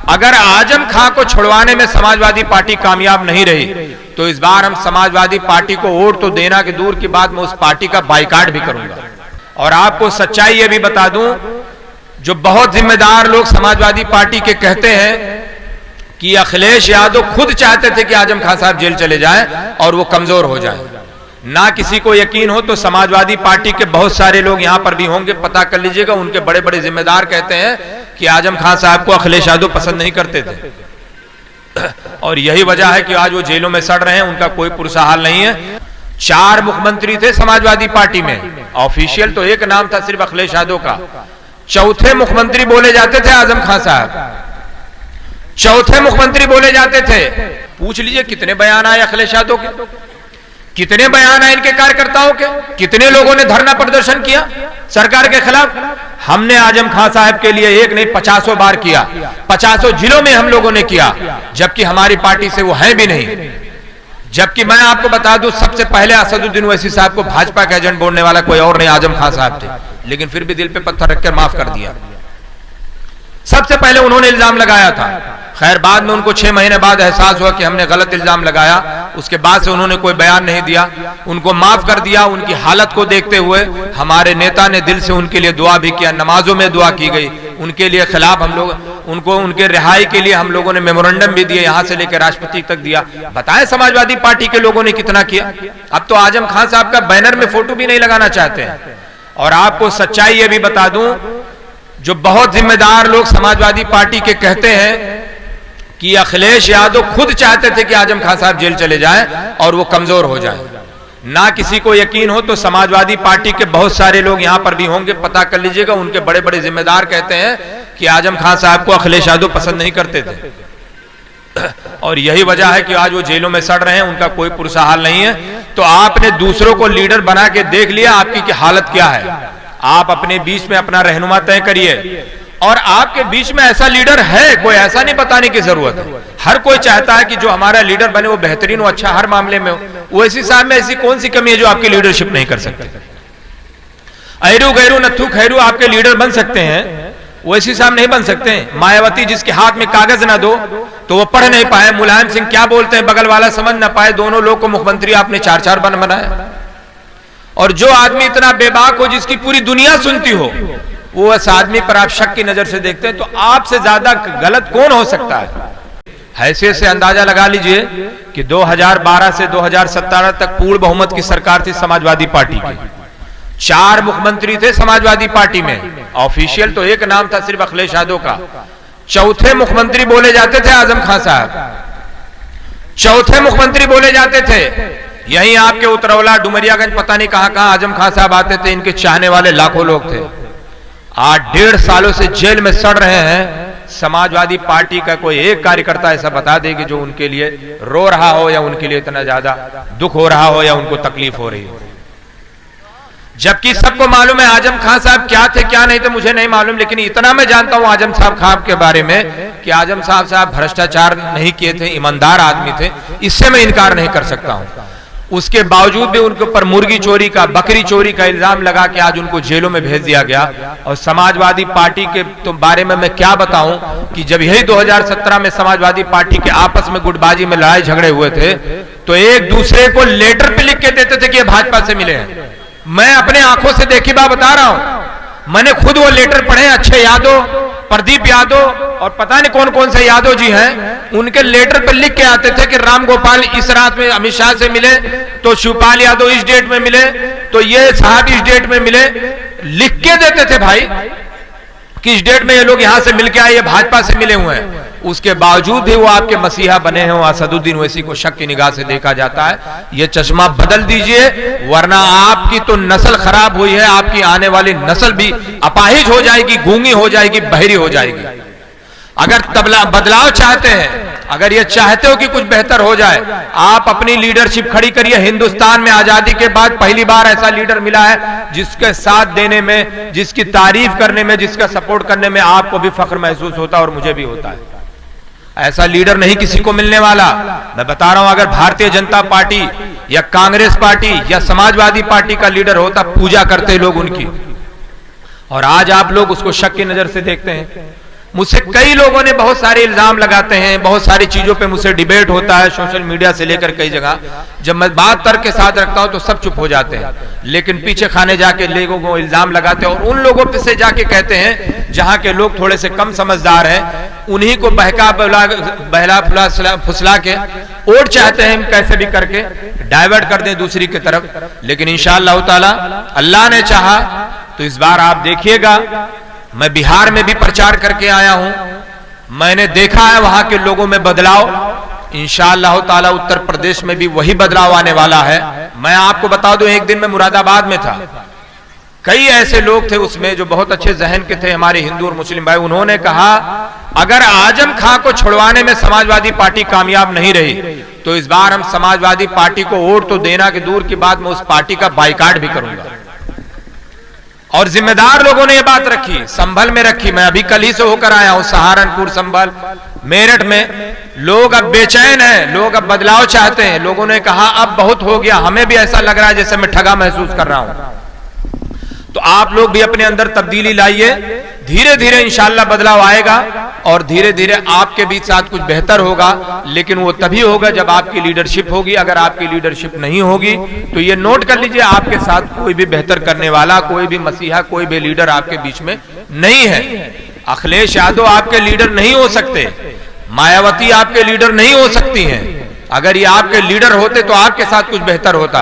अगर आजम खां को छुड़वाने में समाजवादी पार्टी कामयाब नहीं रही तो इस बार हम समाजवादी पार्टी को वोट तो देना की दूर की बात, मैं उस पार्टी का बाइकाट भी करूंगा। और आपको सच्चाई ये भी बता दूं, जो बहुत जिम्मेदार लोग समाजवादी पार्टी के कहते हैं कि अखिलेश यादव खुद चाहते थे कि आजम खां साहब जेल चले जाएं और वो कमजोर हो जाएं। ना किसी को यकीन हो तो समाजवादी पार्टी के बहुत सारे लोग यहां पर भी होंगे, पता कर लीजिएगा। उनके बड़े बड़े जिम्मेदार कहते हैं कि आजम खां साहब को अखिलेश यादव पसंद नहीं करते थे और यही वजह है कि आज वो जेलों में सड़ रहे हैं, उनका कोई पुरसा हाल नहीं है। 4 मुख्यमंत्री थे समाजवादी पार्टी में, ऑफिशियल तो एक नाम था सिर्फ अखिलेश यादव का। चौथे मुख्यमंत्री बोले जाते थे आजम खां साहब, चौथे मुख्यमंत्री बोले जाते थे। पूछ लीजिए कितने बयान आए अखिलेश यादव के, कितने बयान आए इनके कार्यकर्ताओं के, कितने लोगों ने धरना प्रदर्शन किया सरकार के खिलाफ। हमने आजम खां साहब के लिए एक नहीं 50 बार किया, 50 जिलों में हम लोगों ने किया, जबकि हमारी पार्टी से वो है भी नहीं। जबकि मैं आपको बता दूं, सबसे पहले असदुद्दीन ओवैसी साहब को भाजपा का एजेंट बोलने वाला कोई और नहीं आजम खां साहब थे, लेकिन फिर भी दिल पे पत्थर रखकर माफ कर दिया। सबसे पहले उन्होंने इल्जाम लगाया था। खैर बाद में उनको 6 महीने बाद एहसास हुआ कि हमने गलत इल्जाम लगाया, उसके बाद से उन्होंने कोई बयान नहीं दिया, उनको माफ कर दिया। उनकी हालत को देखते हुए हमारे नेता ने दिल से उनके लिए दुआ भी किया, नमाजों में दुआ की गई उनके लिए। खिलाफ हम लोग उनको उनके रिहाई के लिए हम लोगों ने मेमोरेंडम भी दिए, यहां से लेकर राष्ट्रपति तक दिया। बताएं समाजवादी पार्टी के लोगों ने कितना किया। अब तो आजम खां साहब का बैनर में फोटो भी नहीं लगाना चाहते हैं। और आपको सच्चाई ये भी बता दूं, जो बहुत जिम्मेदार लोग समाजवादी पार्टी के कहते हैं कि अखिलेश यादव खुद चाहते थे कि आजम खां साहब जेल चले जाएं और वो कमजोर हो जाएं। ना किसी को यकीन हो तो समाजवादी पार्टी के बहुत सारे लोग यहां पर भी होंगे, पता कर लीजिएगा। उनके बड़े बड़े जिम्मेदार कहते हैं कि आजम खां साहब को अखिलेश यादव पसंद नहीं करते थे और यही वजह है कि आज वो जेलों में सड़ रहे हैं, उनका कोई पुरसा हाल नहीं है। तो आपने दूसरों को लीडर बना के देख लिया आपकी हालत क्या है। आप अपने बीच में अपना रहनुमा तय करिए, और आपके बीच में ऐसा लीडर है कोई, ऐसा नहीं बताने की जरूरत है। हर कोई चाहता है कि जो हमारा लीडर बने वो बेहतरीन हो, अच्छा हर मामले में हो। ओवैसी साहब में ऐसी कौन सी कमी है जो आपकी लीडरशिप नहीं कर सकते। अहरू गैरू नथु खैरू आपके लीडर बन सकते हैं, ओवैसी साहब नहीं बन सकते। मायावती जिसके हाथ में कागज ना दो तो वो पढ़ नहीं पाए, मुलायम सिंह क्या बोलते हैं बगल वाला समझ ना पाए, दोनों लोग को मुख्यमंत्री आपने 4-4 बनाया। और जो आदमी इतना बेबाक हो जिसकी पूरी दुनिया सुनती हो, वो उस आदमी पर आप शक की नजर से देखते हैं, तो आपसे ज्यादा गलत कौन हो सकता है। हैसियत से अंदाजा लगा लीजिए कि 2012 से 2017 तक पूर्ण बहुमत की सरकार थी समाजवादी पार्टी की। 4 मुख्यमंत्री थे समाजवादी पार्टी में, ऑफिशियल तो एक नाम था सिर्फ अखिलेश यादव का। चौथे मुख्यमंत्री बोले जाते थे आजम खां साहब, चौथे मुख्यमंत्री बोले जाते थे। यहीं आपके उतरौला डुमरियागंज पता नहीं कहां कहां आजम खां साहब आते थे, इनके चाहने वाले लाखों लोग थे। आज 1.5 सालों से जेल में सड़ रहे हैं। समाजवादी पार्टी का कोई एक कार्यकर्ता ऐसा बता दे कि जो उनके लिए रो रहा हो या उनके लिए इतना ज्यादा दुख हो रहा हो या उनको तकलीफ हो रही हो। जबकि सबको मालूम है आजम खां साहब क्या थे क्या नहीं थे मुझे नहीं मालूम, लेकिन इतना मैं जानता हूं आजम साहब खां के बारे में कि आजम साहब भ्रष्टाचार नहीं किए थे, ईमानदार आदमी थे, इससे मैं इनकार नहीं कर सकता हूं। उसके बावजूद भी उनके ऊपर मुर्गी चोरी का, बकरी चोरी का इल्जाम लगा के आज उनको जेलों में भेज दिया गया। और समाजवादी पार्टी के तो बारे में मैं क्या बताऊं कि जब यही 2017 में समाजवादी पार्टी के आपस में गुटबाजी में लड़ाई झगड़े हुए थे तो एक दूसरे को लेटर पे लिख के देते थे कि ये भाजपा से मिले हैं। मैं अपने आंखों से देखी बात बता रहा हूं, मैंने खुद वो लेटर पढ़े। अच्छे यादव, प्रदीप यादव और पता नहीं कौन कौन से यादव जी हैं, उनके लेटर पर लिख के आते थे कि राम गोपाल इस रात में अमित शाह से मिले, तो शिवपाल यादव इस डेट में मिले, तो ये साहब इस डेट में मिले। लिख के देते थे भाई कि इस डेट में ये लोग यहां से मिलके आए, ये भाजपा से मिले हुए हैं। उसके बावजूद भी वो आपके मसीहा बने हैं। असदुद्दीन ओवैसी को शक की निगाह से देखा जाता है। ये चश्मा बदल दीजिए, वरना आपकी तो नस्ल खराब हुई है, आपकी आने वाली नस्ल भी अपाहिज हो जाएगी, गूंगी हो जाएगी, बहरी हो जाएगी। अगर बदलाव चाहते हैं, अगर ये चाहते हो कि कुछ बेहतर हो जाए, आप अपनी लीडरशिप खड़ी करिए। हिंदुस्तान में आजादी के बाद पहली बार ऐसा लीडर मिला है जिसके साथ देने में, जिसकी तारीफ करने में, जिसका सपोर्ट करने में आपको भी फख्र महसूस होता है और मुझे भी होता है। ऐसा लीडर नहीं किसी को मिलने वाला। मैं बता रहा हूं, अगर भारतीय जनता पार्टी या कांग्रेस पार्टी या समाजवादी पार्टी का लीडर होता, पूजा करते लोग उनकी, और आज आप लोग उसको शक की नजर से देखते हैं। मुझसे कई लोगों ने बहुत सारे इल्जाम लगाते हैं, बहुत सारी चीजों पे मुझसे डिबेट होता है सोशल मीडिया से लेकर कई जगह। जब मैं बात तर्क के साथ रखता हूं तो सब चुप हो जाते हैं, लेकिन पीछे खाने जाके लोगों को इल्जाम लगाते हैं और उन लोगों पे से जाके कहते हैं जहां के लोग थोड़े से कम समझदार हैं, उन्हीं को बहला फुसला के वोट चाहते हैं कैसे भी करके डाइवर्ट कर दें दूसरी की तरफ। लेकिन इंशाअल्लाह ताला अल्लाह ने चाहा तो इस बार आप देखिएगा, मैं बिहार में भी प्रचार करके आया हूं, मैंने देखा है वहां के लोगों में बदलाव। इंशाअल्लाह ताला उत्तर प्रदेश में भी वही बदलाव आने वाला है। मैं आपको बता दूं, एक दिन मैं मुरादाबाद में था, कई ऐसे लोग थे उसमें जो बहुत अच्छे जहन के थे, हमारे हिंदू और मुस्लिम भाई। उन्होंने कहा अगर आजम खां को छुड़वाने में समाजवादी पार्टी कामयाब नहीं रही तो इस बार हम समाजवादी पार्टी को वोट तो देना की दूर की बात, मैं उस पार्टी का बाइकाट भी करूंगा। और जिम्मेदार लोगों ने यह बात रखी, संभल में रखी। मैं अभी कल ही से होकर आया हूं, सहारनपुर, संभल, मेरठ में लोग अब बेचैन हैं, लोग अब बदलाव चाहते हैं। लोगों ने कहा अब बहुत हो गया, हमें भी ऐसा लग रहा है जैसे मैं ठगा महसूस कर रहा हूं। तो आप लोग भी अपने अंदर तब्दीली लाइए, धीरे धीरे इंशाअल्लाह बदलाव आएगा और धीरे धीरे आपके बीच साथ कुछ बेहतर होगा। लेकिन वो तभी होगा जब आपकी लीडरशिप होगी। अगर आपकी लीडरशिप नहीं होगी तो ये नोट कर लीजिए, आपके साथ कोई भी बेहतर करने वाला, कोई भी मसीहा, कोई भी लीडर आपके बीच में नहीं है। अखिलेश यादव आपके लीडर नहीं हो सकते, मायावती आपके लीडर नहीं हो सकती हैं। अगर ये आपके लीडर होते तो आपके साथ कुछ बेहतर होता।